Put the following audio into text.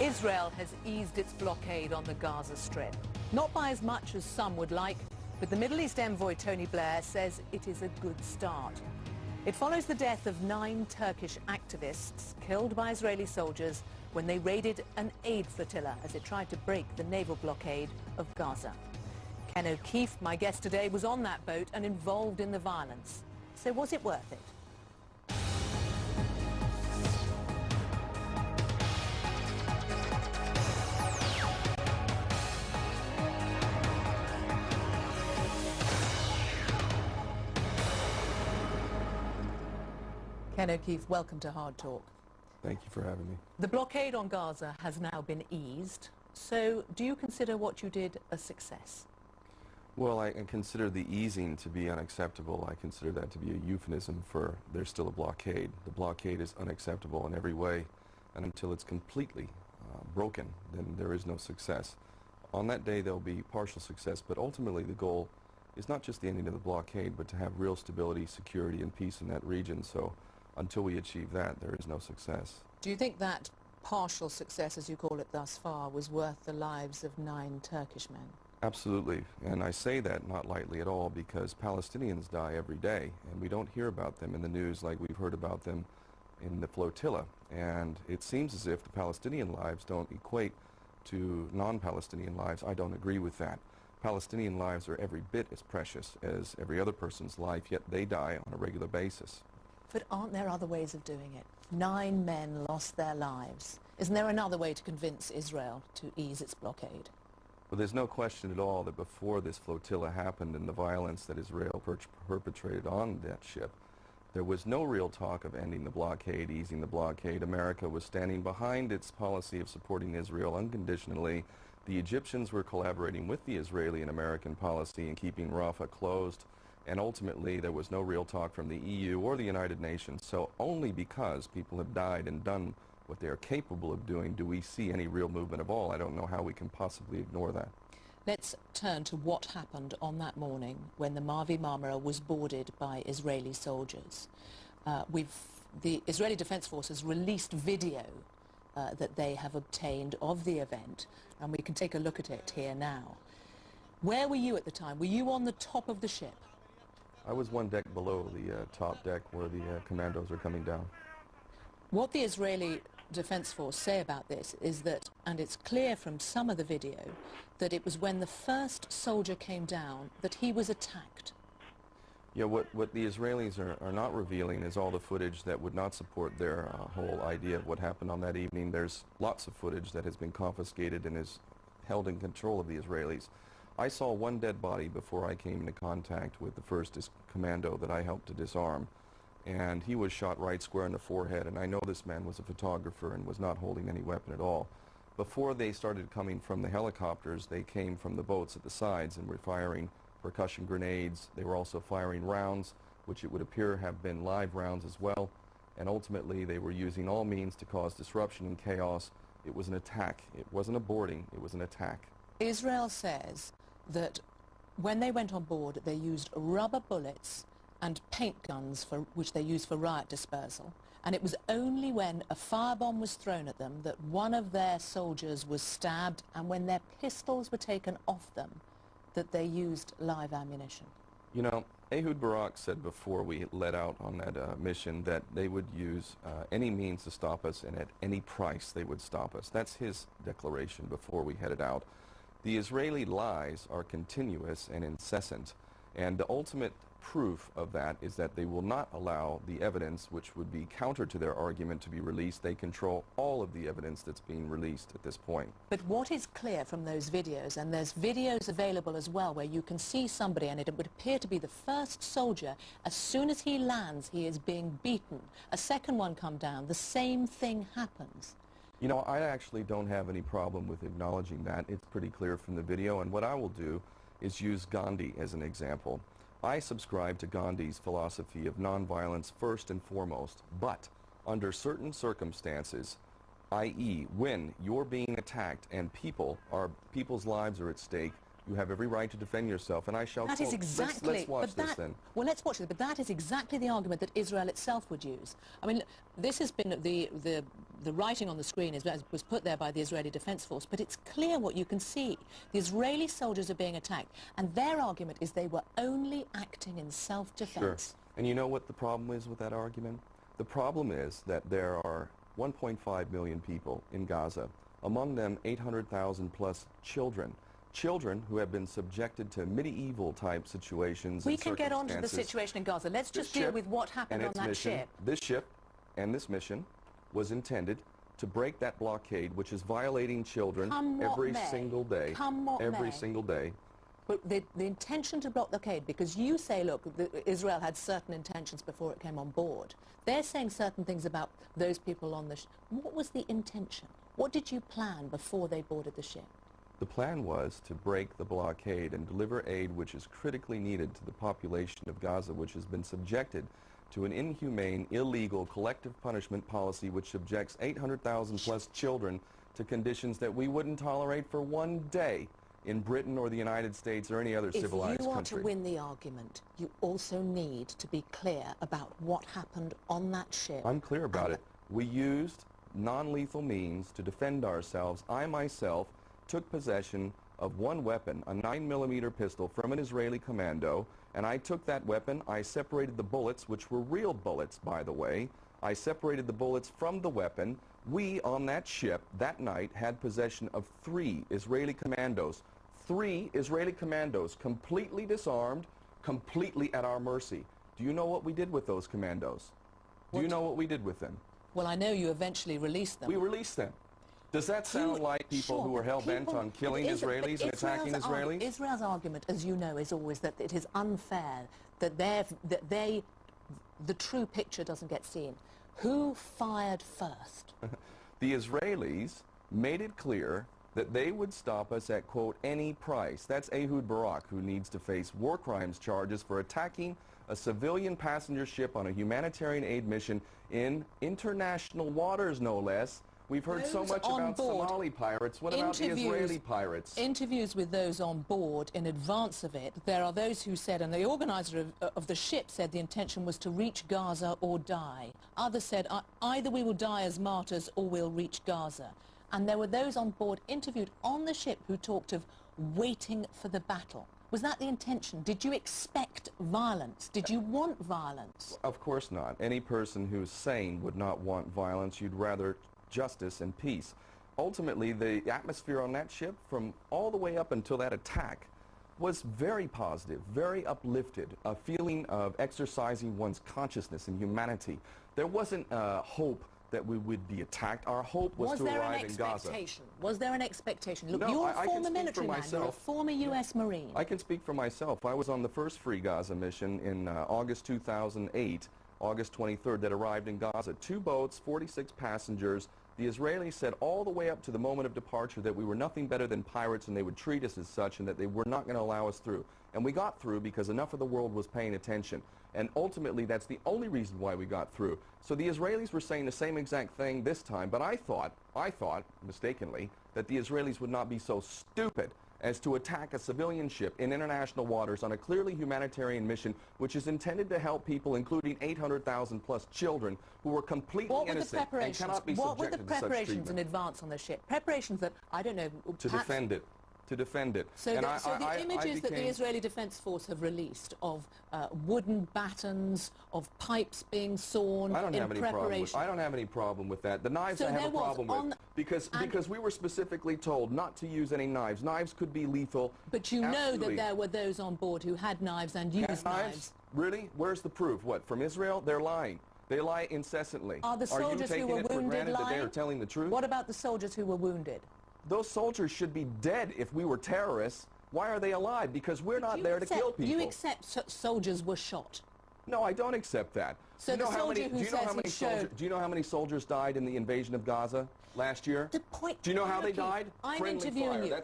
Israel has eased its blockade on the Gaza Strip. Not by as much as some would like, but the Middle East envoy Tony Blair says it is a good start. It follows the death of 9 Turkish activists killed by Israeli soldiers when they raided an aid flotilla as it tried to break the naval blockade of Gaza. Ken O'Keefe, my guest today, was on that boat and involved in the violence. So was it worth it? Ken O'Keefe, welcome to Hard Talk. Thank you for having me. The blockade on Gaza has now been eased, so do you consider what you did a success? Well, I consider the easing to be unacceptable. I consider that to be a euphemism for there's still a blockade. The blockade is unacceptable in every way, and until it's completely broken, then there is no success. On that day, there'll be partial success, but ultimately the goal is not just the ending of the blockade, but to have real stability, security, and peace in that region. So until we achieve that, there is no success. Do you think that partial success, as you call it thus far, was worth the lives of 9 Turkish men? Absolutely, and I say that not lightly at all, because Palestinians die every day, and we don't hear about them in the news like we've heard about them in the flotilla. And it seems as if the Palestinian lives don't equate to non-Palestinian lives. I don't agree with that. Palestinian lives are every bit as precious as every other person's life, yet they die on a regular basis. But aren't there other ways of doing it? 9 men lost their lives. Isn't there another way to convince Israel to ease its blockade? Well, there's no question at all that before this flotilla happened and the violence that Israel perpetrated on that ship, there was no real talk of ending the blockade, easing the blockade. America was standing behind its policy of supporting Israel unconditionally. The Egyptians were collaborating with the Israeli and American policy in keeping Rafah closed, and ultimately there was no real talk from the EU or the United Nations. So only because people have died and done what they are capable of doing do we see any real movement of all. I don't know how we can possibly ignore that. Let's turn to what happened on that morning when the Mavi Marmara was boarded by Israeli soldiers. The Israeli Defense Forces released video that they have obtained of the event, and we can take a look at it here now. Where were you at the time? Were you on the top of the ship? I was one deck below the top deck where the commandos are coming down. What the Israeli Defense Force say about this is that, and it's clear from some of the video, that it was when the first soldier came down that he was attacked. Yeah, what the Israelis are not revealing is all the footage that would not support their whole idea of what happened on that evening. There's lots of footage that has been confiscated and is held in control of the Israelis. I saw one dead body before I came into contact with the first commando that I helped to disarm, and he was shot right square in the forehead, and I know this man was a photographer and was not holding any weapon at all. Before they started coming from the helicopters, they came from the boats at the sides and were firing percussion grenades. They were also firing rounds, which it would appear have been live rounds as well, and ultimately they were using all means to cause disruption and chaos. It was an attack. It wasn't a boarding, it was an attack. Israel says that when they went on board, they used rubber bullets and paint guns, which they used for riot dispersal. And it was only when a firebomb was thrown at them that one of their soldiers was stabbed, and when their pistols were taken off them, that they used live ammunition. You know, Ehud Barak said before we let out on that mission that they would use any means to stop us, and at any price they would stop us. That's his declaration before we headed out. The Israeli lies are continuous and incessant, and the ultimate proof of that is that they will not allow the evidence which would be counter to their argument to be released. They control all of the evidence that's being released at this point. But what is clear from those videos, and there's videos available as well where you can see somebody, and it would appear to be the first soldier, as soon as he lands he is being beaten. A second one come down, the same thing happens. You know, I actually don't have any problem with acknowledging that. It's pretty clear from the video, and what I will do is use Gandhi as an example. I subscribe to Gandhi's philosophy of nonviolence first and foremost, but under certain circumstances, i.e. when you're being attacked and people's lives are at stake, You have every right to defend yourself, and I shall That quote. is exactly... Let's watch this then. Well, let's watch this, but that is exactly the argument that Israel itself would use. I mean, this has been the writing on the screen was put there by the Israeli Defense Force, but it's clear what you can see. The Israeli soldiers are being attacked, and their argument is they were only acting in self-defense. Sure. And you know what the problem is with that argument? The problem is that there are 1.5 million people in Gaza, among them 800,000 plus children. Children who have been subjected to medieval type situations. We can get on to the situation in Gaza. Let's just deal with what happened on that ship. This ship and this mission was intended to break that blockade, which is violating children every single day. Every single day. But the intention to block the blockade, because you say, look, Israel had certain intentions before it came on board. They're saying certain things about those people on the ship. What was the intention? What did you plan before they boarded the ship? The plan was to break the blockade and deliver aid which is critically needed to the population of Gaza, which has been subjected to an inhumane, illegal, collective punishment policy which subjects 800,000 plus children to conditions that we wouldn't tolerate for one day in Britain or the United States or any other civilized country. If you want to win the argument, you also need to be clear about what happened on that ship. I'm clear about it. We used non-lethal means to defend ourselves. I myself took possession of one weapon, a 9mm pistol from an Israeli commando, and I took that weapon, I separated the bullets, which were real bullets, by the way. I separated the bullets from the weapon. We, on that ship, that night, had possession of 3 Israeli commandos. 3 Israeli commandos, completely disarmed, completely at our mercy. Do you know what we did with those commandos? Do you know what we did with them? Well, I know you eventually released them. We released them. Does that sound like people who are hell-bent on killing Israelis and attacking Israelis? Israel's argument, as you know, is always that it is unfair, that the true picture doesn't get seen. Who fired first? The Israelis made it clear that they would stop us at, quote, any price. That's Ehud Barak, who needs to face war crimes charges for attacking a civilian passenger ship on a humanitarian aid mission in international waters, no less. We've heard so much about Somali pirates. What about the Israeli pirates? Interviews with those on board in advance of it, there are those who said, and the organizer of the ship said the intention was to reach Gaza or die. Others said, either we will die as martyrs or we'll reach Gaza. And there were those on board interviewed on the ship who talked of waiting for the battle. Was that the intention? Did you expect violence? Did you want violence? Of course not. Any person who's sane would not want violence. You'd rather justice and peace. Ultimately, the atmosphere on that ship from all the way up until that attack was very positive, very uplifted, a feeling of exercising one's consciousness and humanity. There wasn't hope that we would be attacked. Our hope was to arrive in Gaza. Was there an expectation? Look, no, you're a former military man, myself. You're a former U.S. Marine. I can speak for myself. I was on the first Free Gaza mission in August 2008, August 23rd, that arrived in Gaza. 2 boats, 46 passengers. The Israelis said all the way up to the moment of departure that we were nothing better than pirates and they would treat us as such and that they were not going to allow us through. And we got through because enough of the world was paying attention. And ultimately, that's the only reason why we got through. So the Israelis were saying the same exact thing this time, but I thought, mistakenly, that the Israelis would not be so stupid as to attack a civilian ship in international waters on a clearly humanitarian mission which is intended to help people, including 800,000 plus children who were completely innocent and cannot be subjected to such treatment. What were the preparations in advance on the ship? Preparations that, I don't know... To defend it. To defend it. So, the images that the Israeli Defense Force have released of wooden battens, of pipes being sawn in preparation... I don't have any problem with that. The knives I have a problem with because we were specifically told not to use any knives. Knives could be lethal. But you know that there were those on board who had knives and used knives. Really? Where's the proof? What, from Israel? They're lying. They lie incessantly. Are the soldiers who were wounded lying? That they are telling the truth? What about the soldiers who were wounded? Those soldiers should be dead if we were terrorists. Why are they alive? Because we're not there to kill people. You accept soldiers were shot? No, I don't accept that. So do you know how many soldiers died in the invasion of Gaza last year? The point... Do you know how they died? I'm interviewing you.